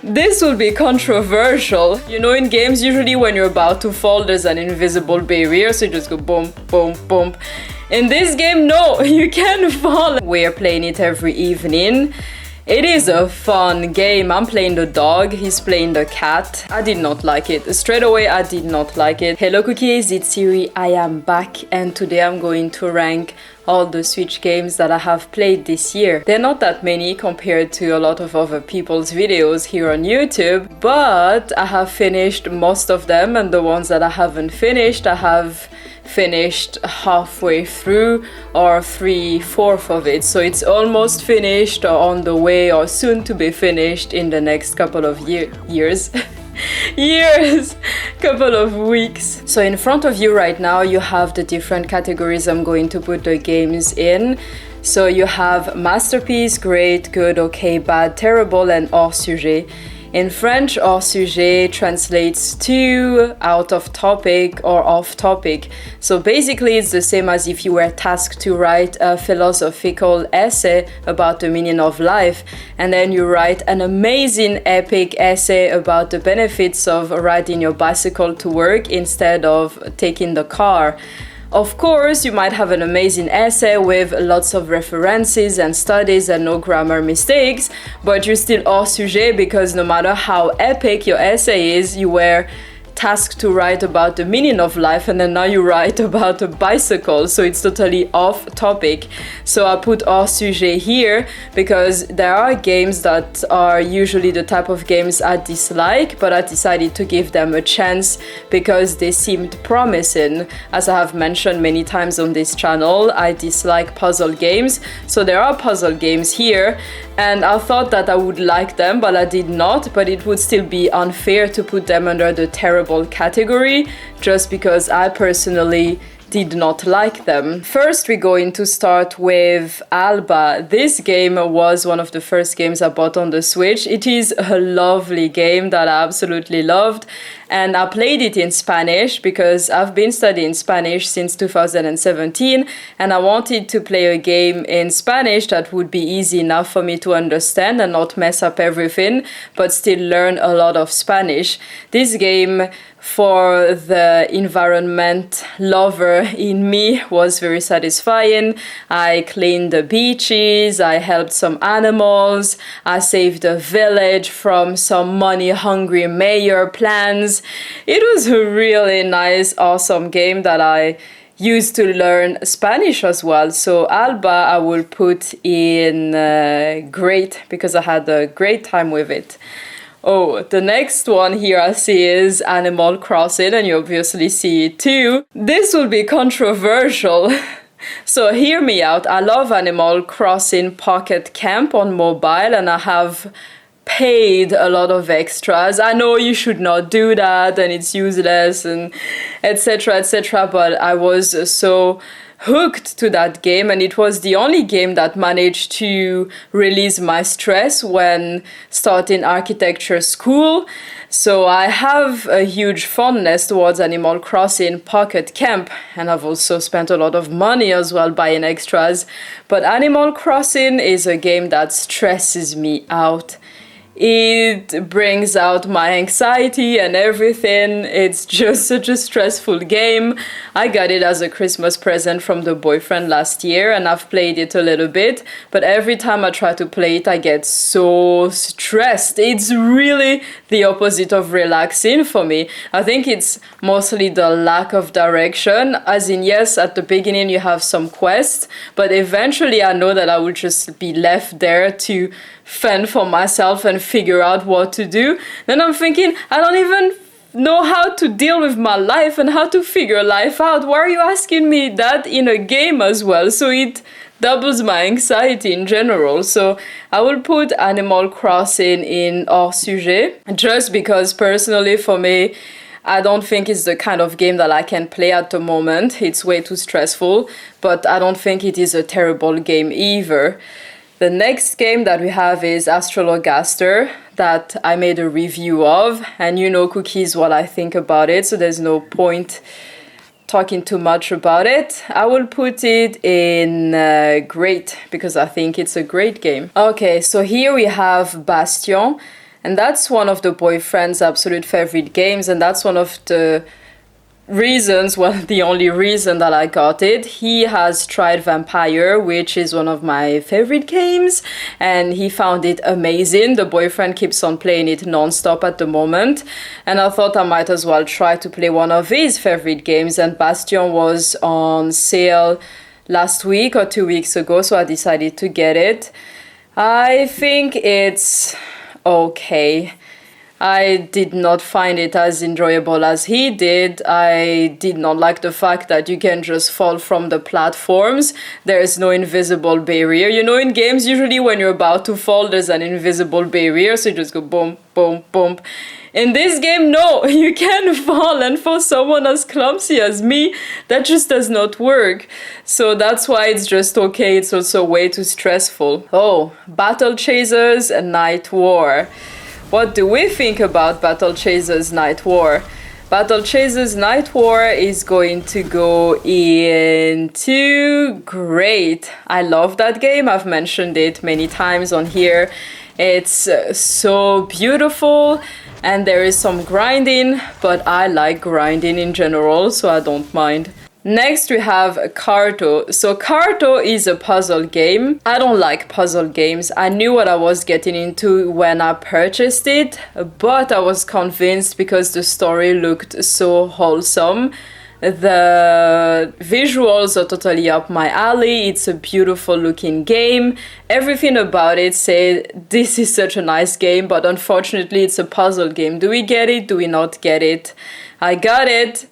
This will be controversial. You know, in games, usually when you're about to fall, there's an invisible barrier, so you just go boom, boom, boom. In this game, no, you can't fall. We're playing it every evening. It is a fun game. I'm playing the dog, he's playing the cat. I did not like it. Straight away, I did not like it. Hello cookies, it's Siri. I am back and today I'm going to rank all the Switch games that I have played this year. They're not that many compared to a lot of other people's videos here on YouTube, but I have finished most of them, and the ones that I haven't finished, I have finished halfway through or 3/4 of it, so it's almost finished or on the way or soon to be finished in the next couple of years couple of weeks. So in front of you right now you have the different categories I'm going to put the games in. So you have masterpiece, great, good, okay, bad, terrible, and hors sujet. In French, hors sujet translates to out of topic or off topic. So basically it's the same as if you were tasked to write a philosophical essay about the meaning of life, and then you write an amazing epic essay about the benefits of riding your bicycle to work instead of taking the car. Of course, you might have an amazing essay with lots of references and studies and no grammar mistakes, but you're still hors sujet because no matter how epic your essay is, you were tasked to write about the meaning of life, and then now you write about a bicycle, so it's totally off topic. So I put hors sujet here because there are games that are usually the type of games I dislike, but I decided to give them a chance because they seemed promising. As I have mentioned many times on this channel, I dislike puzzle games, so there are puzzle games here, and I thought that I would like them, but I did not. But it would still be unfair to put them under the terrible category just because I personally did not like them. First, we're going to start with Alba. This game was one of the first games I bought on the Switch. It is a lovely game that I absolutely loved, and I played it in Spanish because I've been studying Spanish since 2017, and I wanted to play a game in Spanish that would be easy enough for me to understand and not mess up everything, but still learn a lot of Spanish. This game, for the environment lover in me, was very satisfying. I cleaned the beaches, I helped some animals, I saved a village from some money-hungry mayor plans. It was a really nice, awesome game that I used to learn Spanish as well. So Alba I will put in great because I had a great time with it. Oh, the next one here I see is Animal Crossing, and you obviously see it too. This will be controversial. So hear me out. I love Animal Crossing Pocket Camp on mobile, and I have paid a lot of extras. I know you should not do that and it's useless and etc, but I was so hooked to that game, and it was the only game that managed to release my stress when starting architecture school. So I have a huge fondness towards Animal Crossing Pocket Camp, and I've also spent a lot of money as well buying extras. But Animal Crossing is a game that stresses me out. It brings out my anxiety and everything. It's just such a stressful game. I got it as a Christmas present from the boyfriend last year, and I've played it a little bit, but every time I try to play it, I get so stressed. It's really the opposite of relaxing for me. I think it's mostly the lack of direction, as in, yes, at the beginning you have some quests, but eventually I know that I will just be left there to fend for myself and figure out what to do. Then I'm thinking, I don't even know how to deal with my life and how to figure life out. Why are you asking me that in a game as well? So it doubles my anxiety in general. So I will put Animal Crossing in hors sujet, just because personally for me, I don't think it's the kind of game that I can play at the moment. It's way too stressful, but I don't think it is a terrible game either. The next game that we have is Astrologaster, that I made a review of, and you know, cookies, what I think about it, so there's no point talking too much about it. I will put it in great, because I think it's a great game. Okay, so here we have Bastion, And that's one of the boyfriend's absolute favorite games, and that's one of the reasons, well, the only reason that I got it. He has tried Vampire, which is one of my favorite games, and he found it amazing. The boyfriend keeps on playing it non-stop at the moment, and I thought I might as well try to play one of his favorite games, and Bastion was on sale last week or 2 weeks ago, so I decided to get it. I think it's okay. I did not find it as enjoyable as he did. I did not like the fact that you can just fall from the platforms. There is no invisible barrier. You know, in games, usually when you're about to fall, there's an invisible barrier, so you just go boom, boom, boom. In this game, no, you can fall, and for someone as clumsy as me, that just does not work. So that's why it's just okay. It's also way too stressful. Oh, Battle Chasers and Night War. What do we think about Battle Chasers Night War? Battle Chasers Night War is going to go into great. I love that game. I've mentioned it many times on here. It's so beautiful, and there is some grinding, but I like grinding in general, so I don't mind. Next we have Carto. So Carto is a puzzle game. I don't like puzzle games. I knew what I was getting into when I purchased it, but I was convinced because the story looked so wholesome. The visuals are totally up my alley. It's a beautiful looking game. Everything about it said this is such a nice game, but unfortunately it's a puzzle game. Do we get it? Do we not get it? I got it.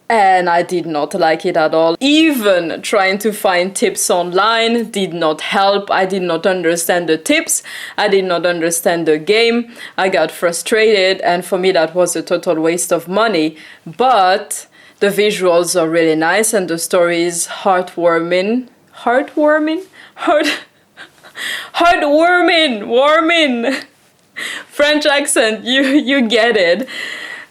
And I did not like it at all. Even trying to find tips online did not help. I did not understand the tips. I did not understand the game. I got frustrated, and for me that was a total waste of money. But the visuals are really nice, and the story is heartwarming. Warming. French accent, you get it.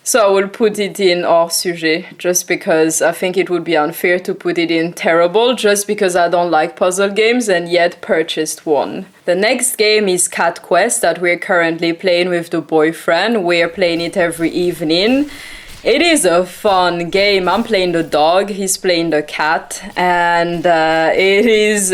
So I will put it in hors sujet, just because I think it would be unfair to put it in terrible, just because I don't like puzzle games and yet purchased one. The next game is Cat Quest that we're currently playing with the boyfriend. We're playing it every evening. It is a fun game. I'm playing the dog, he's playing the cat, and it is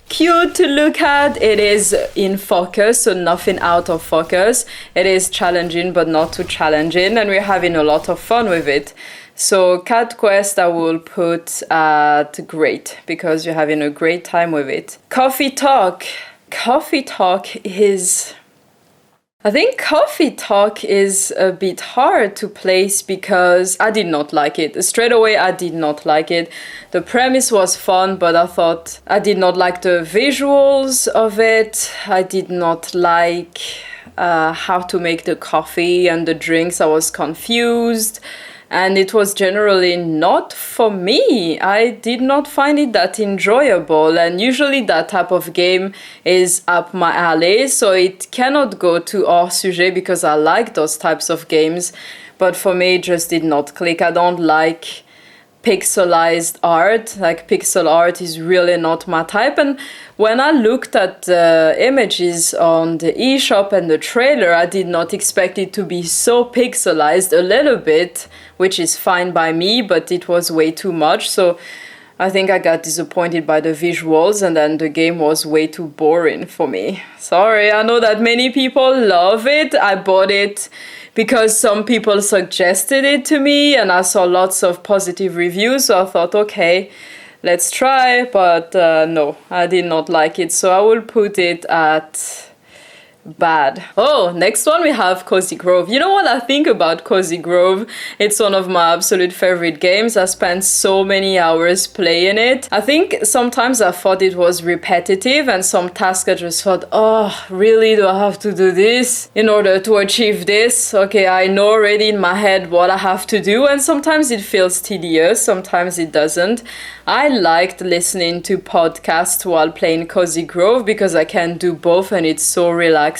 cute to look at. It is in focus, so nothing out of focus. It is challenging, but not too challenging, and we're having a lot of fun with it. So Cat Quest I will put at great, because you're having a great time with it. Coffee Talk. Coffee Talk is... I think Coffee Talk is a bit hard to place because I did not like it. Straight away, I did not like it. The premise was fun, but I thought I did not like the visuals of it. I did not like how to make the coffee and the drinks. I was confused. And it was generally not for me. I did not find it that enjoyable, and usually that type of game is up my alley, so it cannot go to hors sujet because I like those types of games, but for me it just did not click. I don't like pixelized art. Like, pixel art is really not my type, and when I looked at the images on the eShop and the trailer, I did not expect it to be so pixelized. A little bit, which is fine by me, but it was way too much, so I think I got disappointed by the visuals, and then the game was way too boring for me. Sorry, I know that many people love it. I bought it because some people suggested it to me, and I saw lots of positive reviews, so I thought, okay, let's try, but no, I did not like it, so I will put it at bad. Oh, next one we have Cozy Grove. You know what I think about Cozy Grove? It's one of my absolute favorite games. I spent so many hours playing it. I think sometimes I thought it was repetitive, and some tasks I just thought, oh, really, do I have to do this in order to achieve this? Okay, I know already in my head what I have to do, and sometimes it feels tedious, sometimes it doesn't. I liked listening to podcasts while playing Cozy Grove because I can do both, and it's so relaxing.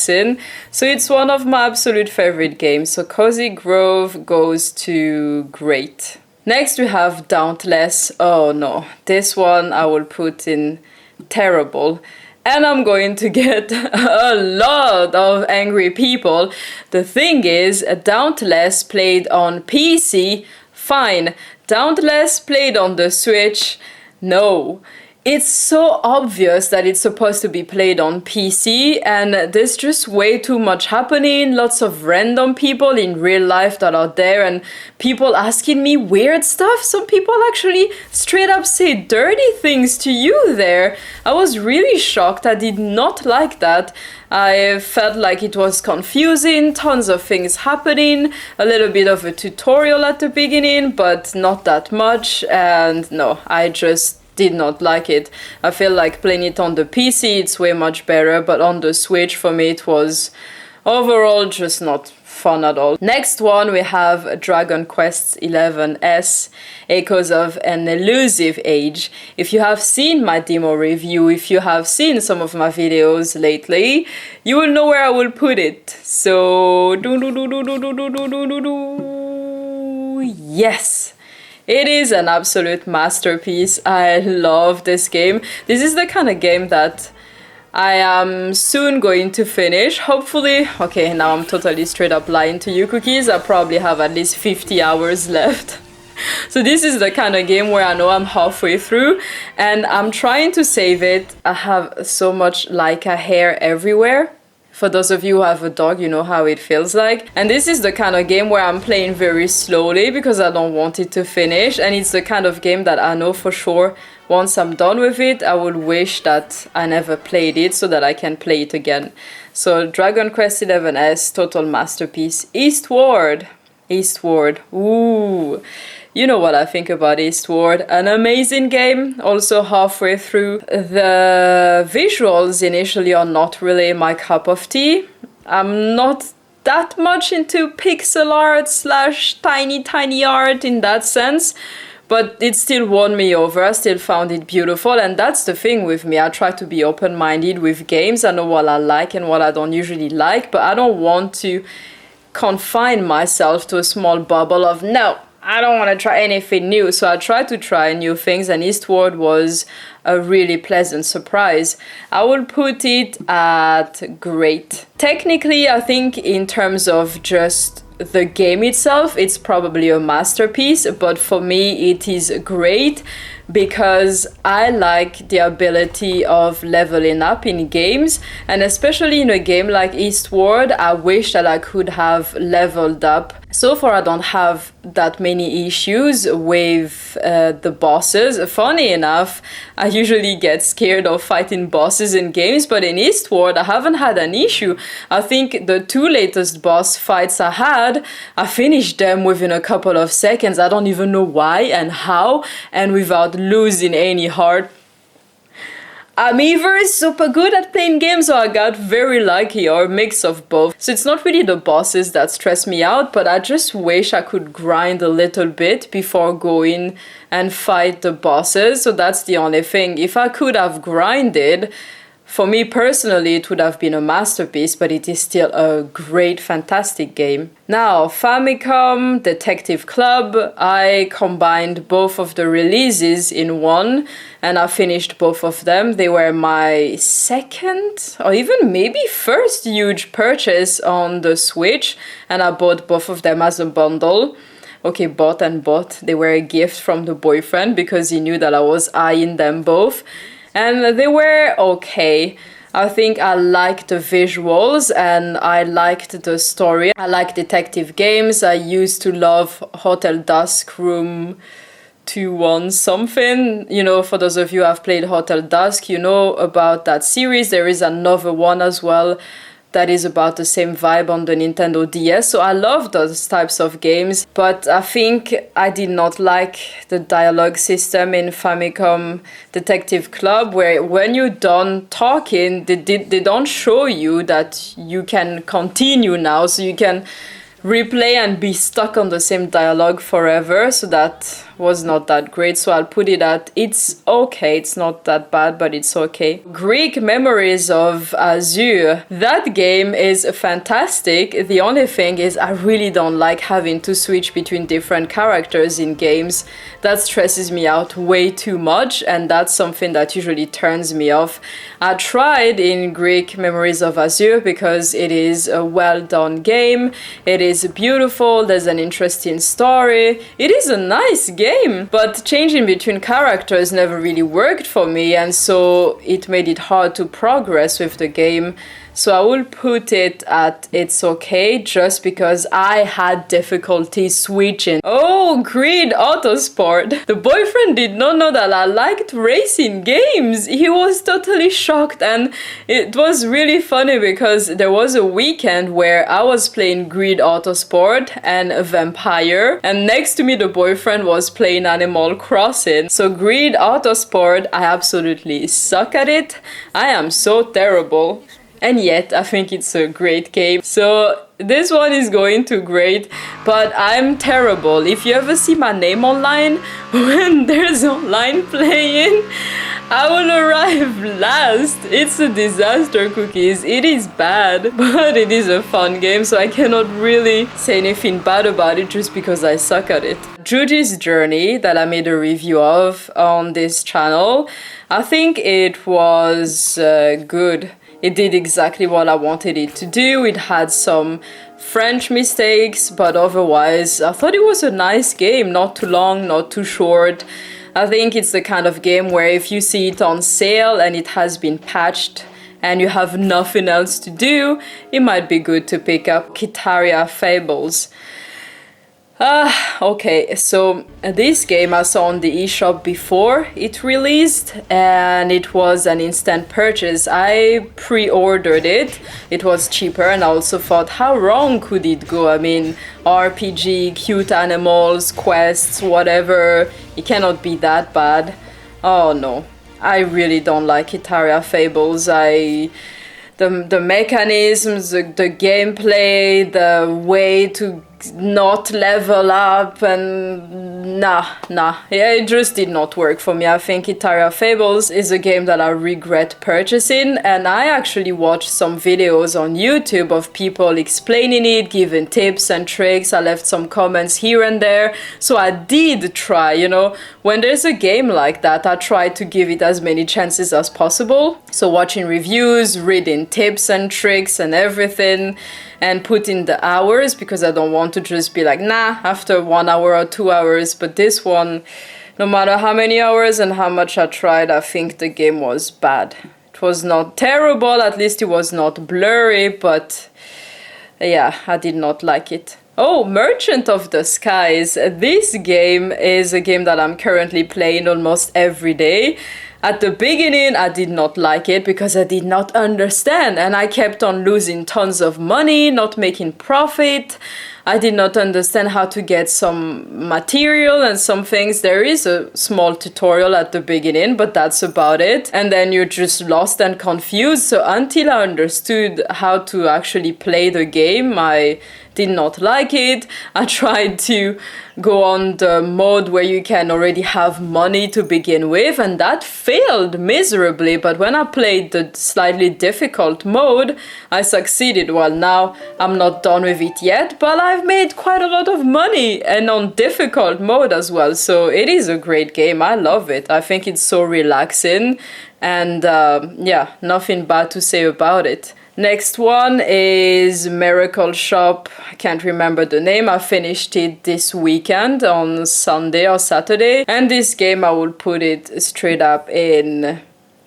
So it's one of my absolute favorite games. So Cozy Grove goes to great. Next we have Doubtless. Oh no, this one I will put in terrible. and I'm going to get a lot of angry people. The thing is, Doubtless played on PC, fine. Doubtless played on the Switch, no. It's so obvious that it's supposed to be played on PC, and there's just way too much happening. Lots of random people in real life that are there, and people asking me weird stuff. Some people actually straight up say dirty things to you there. I was really shocked. I did not like that. I felt like it was confusing, tons of things happening, a little bit of a tutorial at the beginning, but not that much, and no, I just did not like it. I feel like playing it on the PC, it's way much better, but on the Switch, for me, it was overall just not fun at all. Next one, we have Dragon Quest XI-S, Echoes of an Elusive Age. If you have seen my demo review, if you have seen some of my videos lately, you will know where I will put it. So, yes! It is an absolute masterpiece. I love this game. This is the kind of game that I am soon going to finish. Hopefully, okay, now I'm totally straight up lying to you cookies. I probably have at least 50 hours left. So this is the kind of game where I know I'm halfway through and I'm trying to save it. I have so much Leica hair everywhere. For those of you who have a dog, you know how it feels like. And this is the kind of game where I'm playing very slowly because I don't want it to finish. And it's the kind of game that I know for sure once I'm done with it, I would wish that I never played it so that I can play it again. So Dragon Quest XI-S, total masterpiece. Eastward. Eastward. Ooh. You know what I think about Eastward. An amazing game, also halfway through. The visuals initially are not really my cup of tea. I'm not that much into pixel art / tiny art in that sense, but it still won me over. I still found it beautiful, and that's the thing with me. I try to be open-minded with games. I know what I like and what I don't usually like, but I don't want to confine myself to a small bubble of no, I don't want to try anything new. So I try to try new things, and Eastward was a really pleasant surprise. I will put it at great. Technically, I think in terms of just the game itself, it's probably a masterpiece, but for me it is great because I like the ability of leveling up in games, and especially in a game like Eastward, I wish that I could have leveled up. So far I don't have that many issues with the bosses. Funny enough, I usually get scared of fighting bosses in games, but in Eastward I haven't had an issue. I think the 2 latest boss fights I had, I finished them within a couple of seconds. I don't even know why and how, and without losing any heart. I'm either super good at playing games or I got very lucky, or a mix of both. So it's not really the bosses that stress me out, but I just wish I could grind a little bit before going and fight the bosses. So that's the only thing. If I could have grinded, for me personally, it would have been a masterpiece, but it is still a great, fantastic game. Now, Famicom, Detective Club, I combined both of the releases in one, and I finished both of them. They were my second, or even maybe first huge purchase on the Switch, and I bought both of them as a bundle. Okay, bought and bought. They were a gift from the boyfriend because he knew that I was eyeing them both. And they were okay. I think I liked the visuals and I liked the story. I like detective games. I used to love Hotel Dusk Room 2-1 something. You know, for those of you who have played Hotel Dusk, you know about that series. There is another one as well that is about the same vibe on the Nintendo DS. So I love those types of games, but I think I did not like the dialogue system in Famicom Detective Club, where when you're done talking, they don't show you that you can continue now, so you can replay and be stuck on the same dialogue forever. So that was not that great, so I'll put it at it's okay. It's not that bad, but it's okay. Greek Memories of Azure. That game is fantastic. The only thing is I really don't like having to switch between different characters in games. That stresses me out way too much, and that's something that usually turns me off. I tried in Greek Memories of Azure because it is a well done game. It is beautiful, there's an interesting story. It is a nice game, but changing between characters never really worked for me, and so it made it hard to progress with the game. So I will put it at it's okay, just because I had difficulty switching. Oh, Grid Autosport. The boyfriend did not know that I liked racing games. He was totally shocked, and it was really funny because there was a weekend where I was playing Grid Autosport and a Vampire, and next to me the boyfriend was playing Animal Crossing. So Grid Autosport, I absolutely suck at it. I am so terrible. And yet, I think it's a great game. So this one is going to great, but I'm terrible. If you ever see my name online, when there's online playing, I will arrive last. It's a disaster, cookies. It is bad, but it is a fun game, so I cannot really say anything bad about it just because I suck at it. Judys Journey, that I made a review of on this channel, I think it was good. It did exactly what I wanted it to do. It had some French mistakes, but otherwise I thought it was a nice game. Not too long, not too short. I think it's the kind of game where if you see it on sale and it has been patched and you have nothing else to do, it might be good to pick up Itaria Fables. Okay, so this game I saw on the eShop before it released, and it was an instant purchase. I pre-ordered it. It was cheaper, and I also thought, how wrong could it go? I mean, RPG, cute animals, quests, whatever. It cannot be that bad. Oh no, I really don't like Itaria Fables. The mechanisms, the gameplay, the way to not level up, and nah, yeah, it just did not work for me. I think Itaria Fables is a game that I regret purchasing, and I actually watched some videos on YouTube of people explaining it, giving tips and tricks. I left some comments here and there, so I did try, you know, when there's a game like that, I try to give it as many chances as possible. So watching reviews, reading tips and tricks and everything, and put in the hours, because I don't want to just be like, nah, after 1 hour or 2 hours. But this one, no matter how many hours and how much I tried, I think the game was bad. It was not terrible, at least it was not blurry, but yeah, I did not like it. Oh, Merchant of the Skies. This game is a game that I'm currently playing almost every day. At the beginning, I did not like it because I did not understand, and I kept on losing tons of money, not making profit. I did not understand how to get some material and some things. There is a small tutorial at the beginning, but that's about it. And then you're just lost and confused. So until I understood how to actually play the game, I did not like it. I tried to go on the mode where you can already have money to begin with, and that failed miserably. But when I played the slightly difficult mode, I succeeded. Well, now I'm not done with it yet, but I've made quite a lot of money, and on difficult mode as well. So it is a great game. I love it. I think it's so relaxing, and yeah, nothing bad to say about it. Next one is Miracle Shop. I can't remember the name. I finished it this weekend on Sunday or Saturday. And this game, I will put it straight up in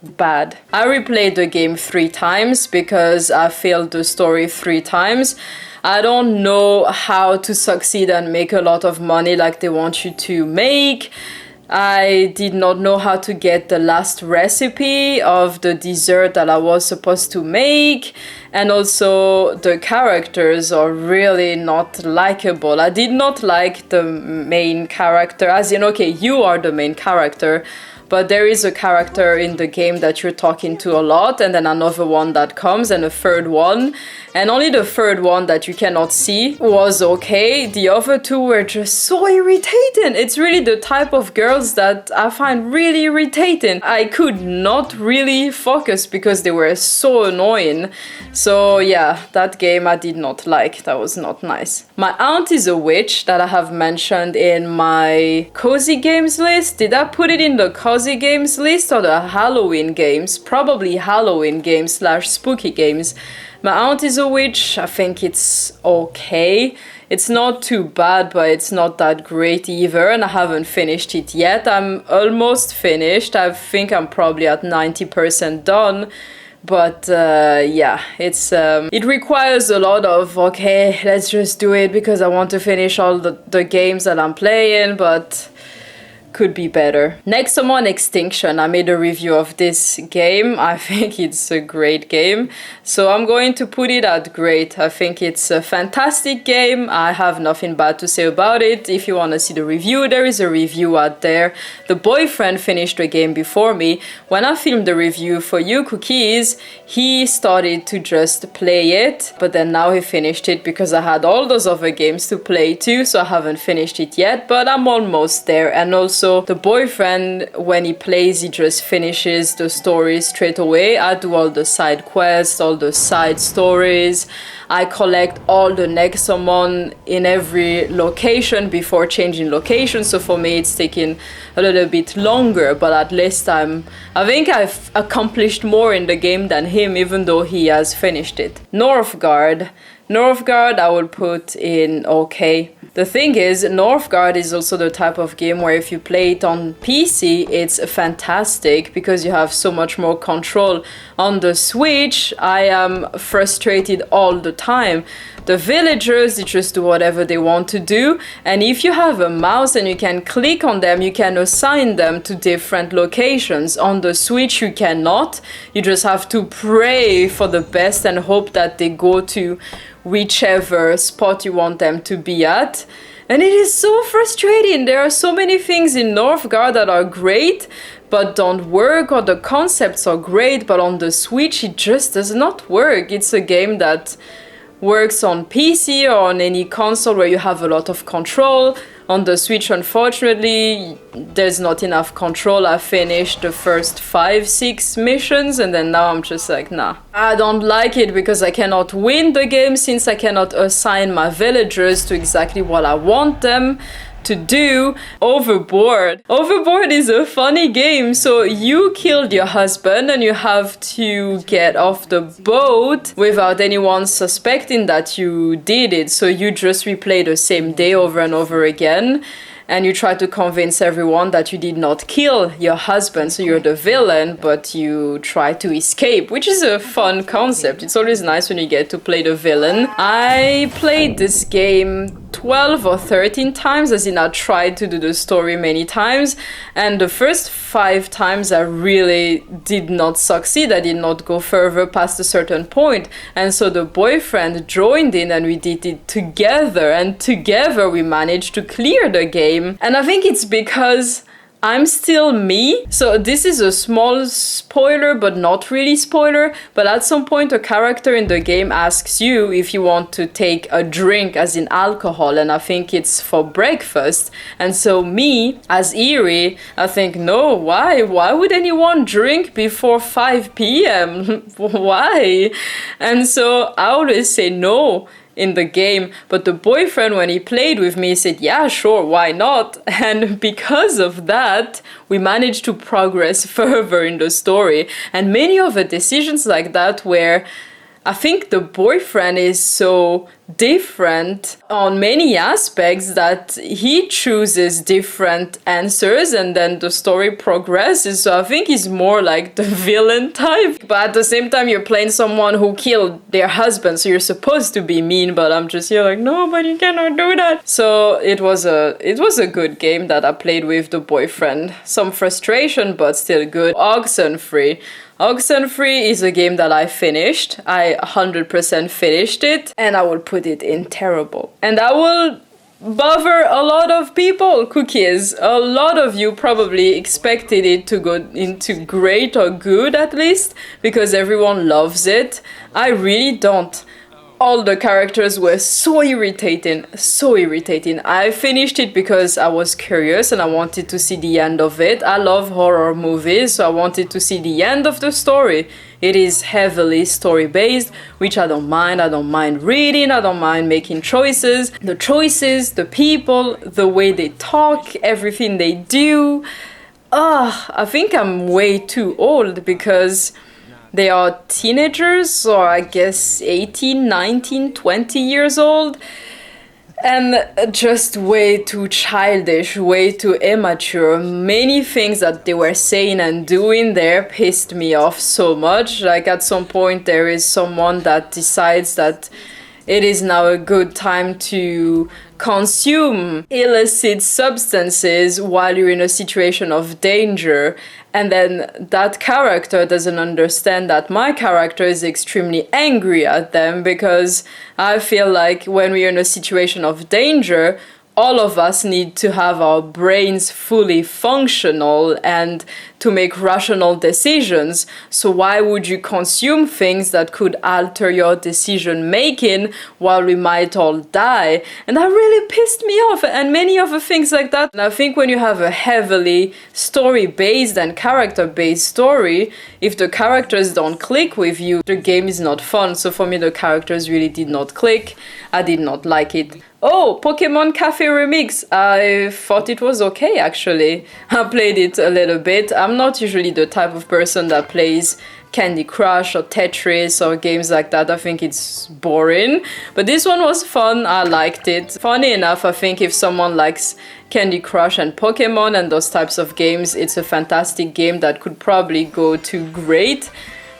bad. I replayed the game 3 times because I failed the story 3 times. I don't know how to succeed and make a lot of money like they want you to make. I did not know how to get the last recipe of the dessert that I was supposed to make, and also the characters are really not likable. I did not like the main character, as in, okay, you are the main character, but there is a character in the game that you're talking to a lot, and then another one that comes, and a third one. And only the third one that you cannot see was okay. The other two were just so irritating. It's really the type of girls that I find really irritating. I could not really focus because they were so annoying. So yeah, that game I did not like. That was not nice. My aunt is a witch that I have mentioned in my cozy games list. Did I put it in the cozy games list or the Halloween games? Probably Halloween games / spooky games. My aunt is a witch. I think it's okay. It's not too bad, but it's not that great either, and I haven't finished it yet. I'm almost finished. I think I'm probably at 90% done. But yeah, it requires a lot of, okay, let's just do it because I want to finish all the games that I'm playing, but could be better. Next one, Extinction. I made a review of this game. I think it's a great game, so I'm going to put it at great. I think it's a fantastic game. I have nothing bad to say about it. If you want to see the review, there is a review out there. The boyfriend finished the game before me. When I filmed the review for you cookies, he started to just play it, but then now he finished it because I had all those other games to play too, so I haven't finished it yet, but I'm almost there. And also the boyfriend, when he plays, he just finishes the story straight away. I do all the side quests, all the side stories. I collect all the next summon in every location before changing location. So for me, it's taking a little bit longer, but at least I think I've accomplished more in the game than him, even though he has finished it. Northgard, I will put in okay. The thing is, Northgard is also the type of game where if you play it on PC, it's fantastic because you have so much more control. On the Switch, I am frustrated all the time. The villagers, they just do whatever they want to do, and if you have a mouse and you can click on them, you can assign them to different locations. On the Switch, you cannot. You just have to pray for the best and hope that they go to whichever spot you want them to be at. And it is so frustrating. There are so many things in Northgard that are great but don't work, or the concepts are great, but on the Switch it just does not work. It's a game that works on PC or on any console where you have a lot of control. On the Switch, unfortunately, there's not enough control. I finished the first 5-6 missions, and then now I'm just like, nah. I don't like it because I cannot win the game since I cannot assign my villagers to exactly what I want them to do. Overboard is a funny game. So you killed your husband and you have to get off the boat without anyone suspecting that you did it. So you just replay the same day over and over again, and you try to convince everyone that you did not kill your husband, so you're the villain, but you try to escape, which is a fun concept. It's always nice when you get to play the villain. I played this game 12 or 13 times, as in I tried to do the story many times, and the first 5 times I really did not succeed. I did not go further past a certain point, and so the boyfriend joined in and we did it together, and together we managed to clear the game. And I think it's because I'm still me. So this is a small spoiler, but not really spoiler. But at some point, a character in the game asks you if you want to take a drink, as in alcohol, and I think it's for breakfast. And so me, as Eerie, I think, no, why? Why would anyone drink before 5 p.m.? Why? And so I always say no in the game, but the boyfriend, when he played with me, said, yeah, sure, why not? And because of that, we managed to progress further in the story. And many of the decisions like that where I think the boyfriend is so different on many aspects that he chooses different answers and then the story progresses. So I think he's more like the villain type. But at the same time, you're playing someone who killed their husband, so you're supposed to be mean, but I'm just here like, no, but you cannot do that. So it was a good game that I played with the boyfriend. Some frustration, but still good. Oxenfree is a game that I finished. I 100% finished it, and I will put it in terrible. And I will bother a lot of people. Cookies. A lot of you probably expected it to go into great or good at least, because everyone loves it. I really don't. All the characters were so irritating, so irritating. I finished it because I was curious and I wanted to see the end of it. I love horror movies, so I wanted to see the end of the story. It is heavily story-based, which I don't mind. I don't mind reading, I don't mind making choices. The choices, the people, the way they talk, everything they do. I think I'm way too old because they are teenagers, or I guess 18, 19, 20 years old. And just way too childish, way too immature. Many things that they were saying and doing there pissed me off so much. Like at some point there is someone that decides that it is now a good time to consume illicit substances while you're in a situation of danger. And then that character doesn't understand that my character is extremely angry at them, because I feel like when we're in a situation of danger, all of us need to have our brains fully functional and to make rational decisions. So why would you consume things that could alter your decision making while we might all die? And that really pissed me off, and many other things like that. And I think when you have a heavily story-based and character-based story, if the characters don't click with you, the game is not fun. So for me, the characters really did not click. I did not like it. Oh, Pokemon Cafe Remix. I thought it was okay, actually. I played it a little bit. I'm not usually the type of person that plays Candy Crush or Tetris or games like that. I think it's boring. But this one was fun. I liked it. Funny enough, I think if someone likes Candy Crush and Pokemon and those types of games, it's a fantastic game that could probably go to great.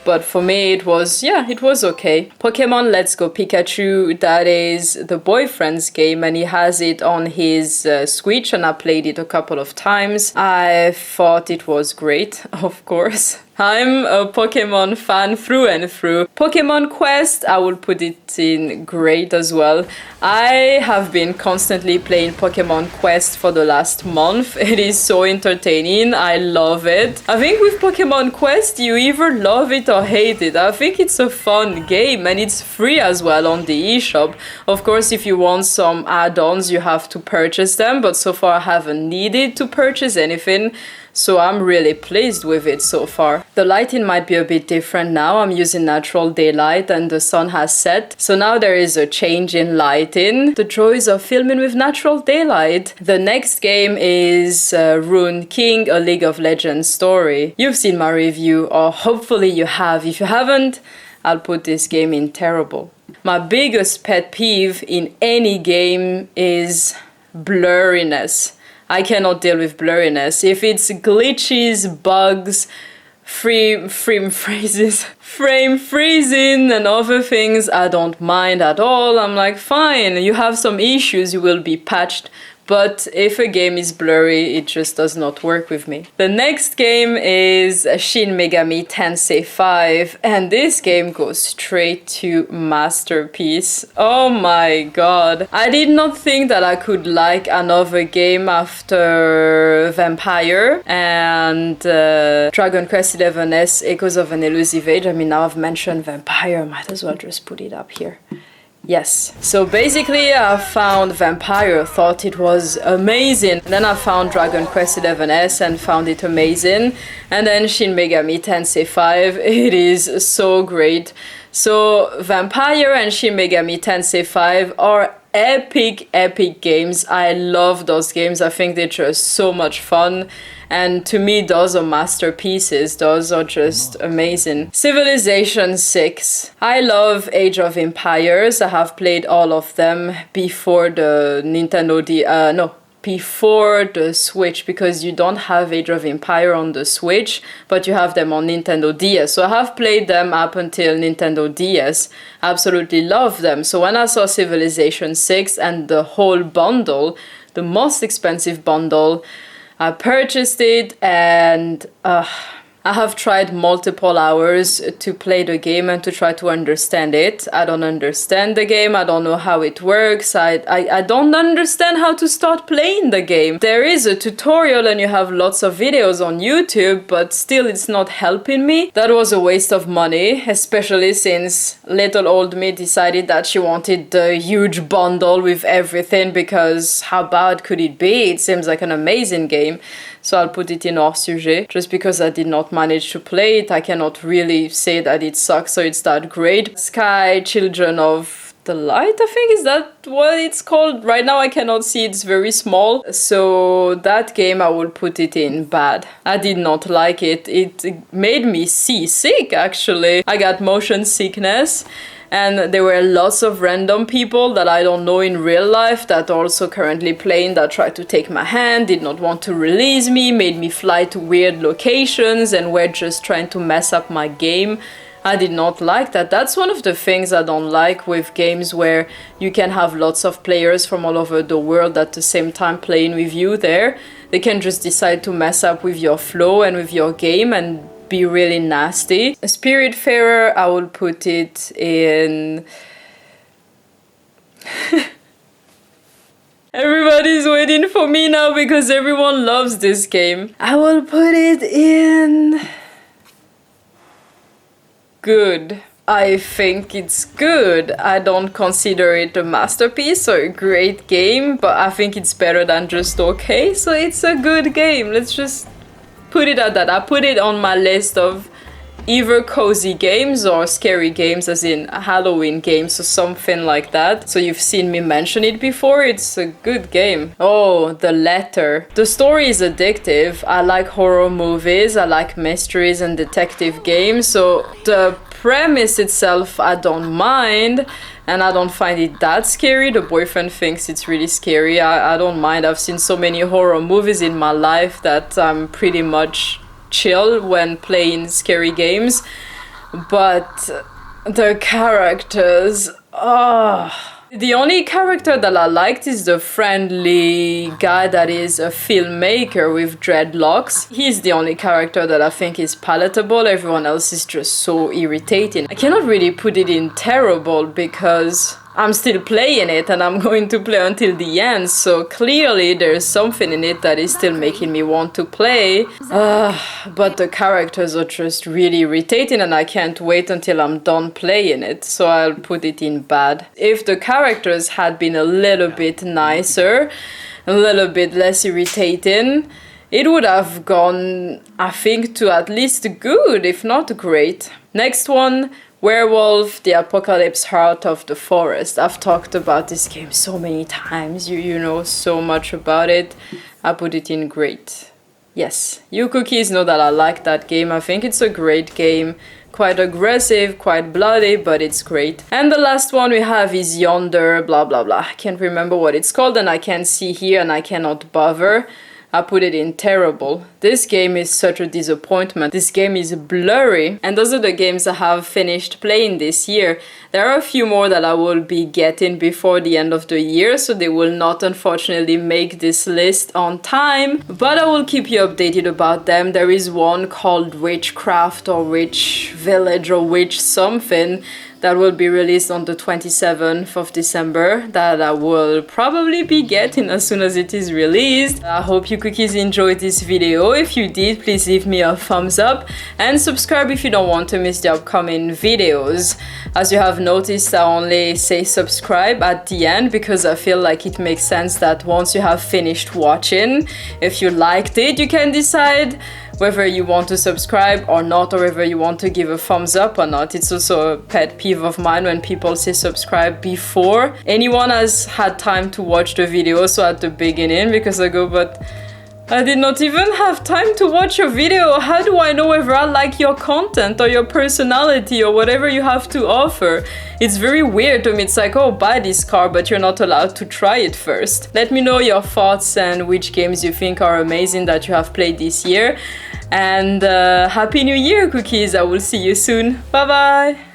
But for me, it was okay. Pokemon Let's Go Pikachu, that is the boyfriend's game, and he has it on his Switch, and I played it a couple of times. I thought it was great, of course. I'm a Pokemon fan through and through. Pokemon Quest, I will put it in great as well. I have been constantly playing Pokemon Quest for the last month. It is so entertaining. I love it. I think with Pokemon Quest, you either love it or hate it. I think it's a fun game, and it's free as well on the eShop. Of course, if you want some add-ons, you have to purchase them, but so far I haven't needed to purchase anything. So I'm really pleased with it so far. The lighting might be a bit different now. I'm using natural daylight and the sun has set. So now there is a change in lighting. The joys of filming with natural daylight. The next game is Rune King, a League of Legends story. You've seen my review, or hopefully you have. If you haven't, I'll put this game in terrible. My biggest pet peeve in any game is blurriness. I cannot deal with blurriness. If it's glitches, bugs, frame freezing and other things, I don't mind at all. I'm like, fine, you have some issues, you will be patched. But if a game is blurry, it just does not work with me. The next game is Shin Megami Tensei 5, and this game goes straight to masterpiece. Oh my god. I did not think that I could like another game after Vampire and Dragon Quest XI's Echoes of an Elusive Age. I mean, now I've mentioned Vampire, might as well just put it up here. Yes. So basically I found Vampire, thought it was amazing. And then I found Dragon Quest XI's and found it amazing. And then Shin Megami Tensei 5, it is so great. So Vampire and Shin Megami Tensei 5 are epic games. I love those games. I think they're just so much fun. And to me, those are masterpieces. Those are just amazing. Civilization 6. I love Age of Empires. I have played all of them before the before the Switch, because you don't have Age of Empire on the Switch, but you have them on Nintendo DS. So I have played them up until Nintendo DS. Absolutely love them. So when I saw Civilization 6 and the whole bundle, the most expensive bundle, I purchased it, and I have tried multiple hours to play the game and to try to understand it. I don't understand the game. I don't know how it works. I don't understand how to start playing the game. There is a tutorial and you have lots of videos on YouTube, but still it's not helping me. That was a waste of money, especially since little old me decided that she wanted the huge bundle with everything, because how bad could it be? It seems like an amazing game. So I'll put it in hors sujet. Just because I did not manage to play it, I cannot really say that it sucks or it's that great. Sky Children of the Light, I think, is that what it's called? Right now I cannot see, it's very small. So that game I will put it in bad. I did not like it. It made me seasick, actually. I got motion sickness. And there were lots of random people that I don't know in real life that are also currently playing, that tried to take my hand, did not want to release me, made me fly to weird locations, and were just trying to mess up my game. I did not like that. That's one of the things I don't like with games where you can have lots of players from all over the world at the same time playing with you there. They can just decide to mess up with your flow and with your game and be really nasty. Spiritfarer, I will put it in... Everybody's waiting for me now because everyone loves this game. I will put it in... good. I think it's good. I don't consider it a masterpiece or a great game, but I think it's better than just okay, so it's a good game. Let's just put it at that. I put it on my list of either cozy games or scary games, as in Halloween games or something like that. So you've seen me mention it before. It's a good game. Oh, The Letter. The story is addictive. I like horror movies. I like mysteries and detective games. So the premise itself I don't mind, and I don't find it that scary. The boyfriend thinks it's really scary. I don't mind. I've seen so many horror movies in my life that I'm pretty much chill when playing scary games. But the characters... The only character that I liked is the friendly guy that is a filmmaker with dreadlocks. He's the only character that I think is palatable. Everyone else is just so irritating. I cannot really put it in terrible because I'm still playing it and I'm going to play until the end, so clearly there's something in it that is still making me want to play. But the characters are just really irritating and I can't wait until I'm done playing it, so I'll put it in bad. If the characters had been a little bit nicer, a little bit less irritating, it would have gone, I think, to at least good, if not great. Next one. Werewolf, the Apocalypse Heart of the Forest. I've talked about this game so many times. You know so much about it. I put it in great. Yes, you cookies know that I like that game. I think it's a great game. Quite aggressive, quite bloody, but it's great. And the last one we have is Yonder, blah blah blah. I can't remember what it's called and I can't see here and I cannot bother. I put it in terrible. This game is such a disappointment. This game is blurry. And those are the games I have finished playing this year. There are a few more that I will be getting before the end of the year, so they will not unfortunately make this list on time. But I will keep you updated about them. There is one called Witchcraft or Witch Village or Witch something that will be released on the 27th of December that I will probably be getting as soon as it is released. I hope you cookies enjoyed this video. If you did, please leave me a thumbs up and subscribe if you don't want to miss the upcoming videos. As you have noticed, I only say subscribe at the end because I feel like it makes sense that once you have finished watching, if you liked it, you can decide whether you want to subscribe or not, or whether you want to give a thumbs up or not. It's also a pet peeve of mine when people say subscribe before anyone has had time to watch the video, so at the beginning, because I go, but I did not even have time to watch your video. How do I know whether I like your content or your personality or whatever you have to offer? It's very weird to me. It's like, oh, buy this car, but you're not allowed to try it first. Let me know your thoughts and which games you think are amazing that you have played this year. And Happy New Year, cookies. I will see you soon. Bye bye.